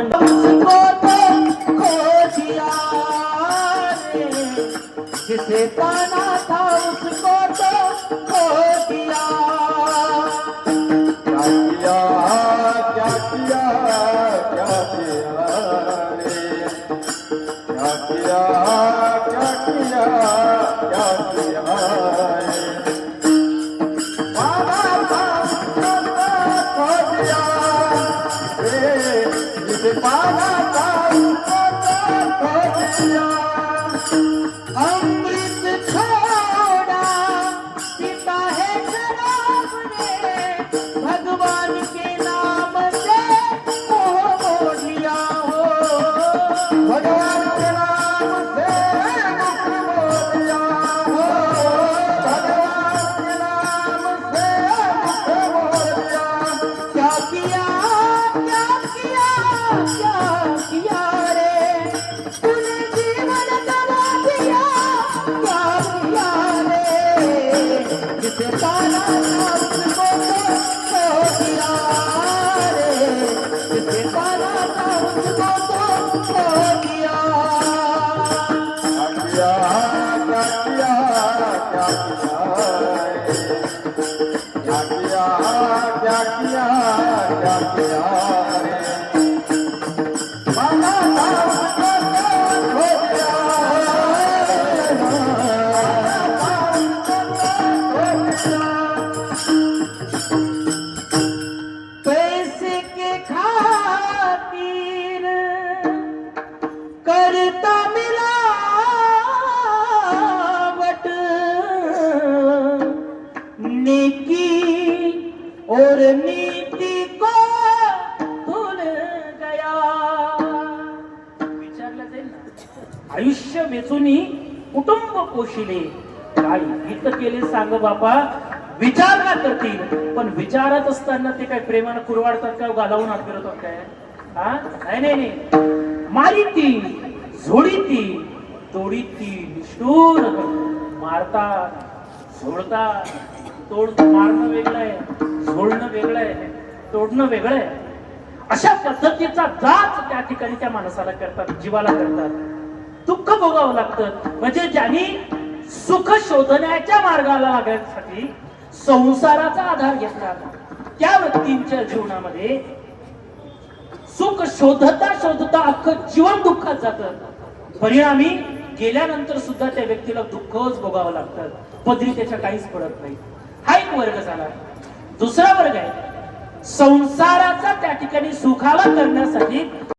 मानदंड जिसे पाना था उसको तो खो दिया। क्या किया क्या किया रे, क्या किया क्या किया क्या किया रे, पाना था उसको तो खो दिया रे, जिसे पाना था उसको तो खो दिया। अमृत छोड़ा पिता है शराब ने, भगवान के नाम से मोह मोड़ लिया हो। भगवान के नाम से मुख मोड़ लिया हो, भगवान के नाम से मुख मोड़ लिया। क्या किया क्या किया क्या किया रे, तूने जीवन गवा दिया। क्या किया रे, जिसे पाना था उसको तो खो दिया रे, जिसे पाना था उसको तो खो दिया। क्या किया क्या किया क्या किया क्या किया रे, पाना था उसको तो खो दिया, पैसे के खातिर करता मिलावट, नेकी और नीति को भूल गया। विचारलं जाईल ना, आयुष्य वेचूनी कुटुंब पोशिले, काय हित केले सांग बापा, विचार ना करतील, पण विचारत असताना ते काय प्रेमानं कुरवाडतात काय, गालावून हात फिरवतात काय? हा नाही नाही नाही, मारिती झोडीती तोडीती निष्ठूर मारतात झोडतात. मारणं वेगळं आहे, झोडणं वेगळं आहे, तोडणं वेगळं आहे. अशा पद्धतीचा जाच त्या ठिकाणी त्या माणसाला करतात, जीवाला करतात. दुःख भोगावं लागतं. म्हणजे ज्यांनी सुख शोधण्याच्या मार्गाला लागण्यासाठी संसाराचा आधार घेतला, त्या व्यक्तींच्या जीवनामध्ये सुख शोधता शोधता अख्खं जीवन दुःखात जातं. परिणामी गेल्यानंतर सुद्धा त्या व्यक्तीला दुःखच भोगावं लागतं, पदरी त्याच्या काहीच पडत नाही. हा एक वर्ग झाला. दुसरा वर्ग आहे संसाराचा त्या ठिकाणी सुखाला करण्यासाठी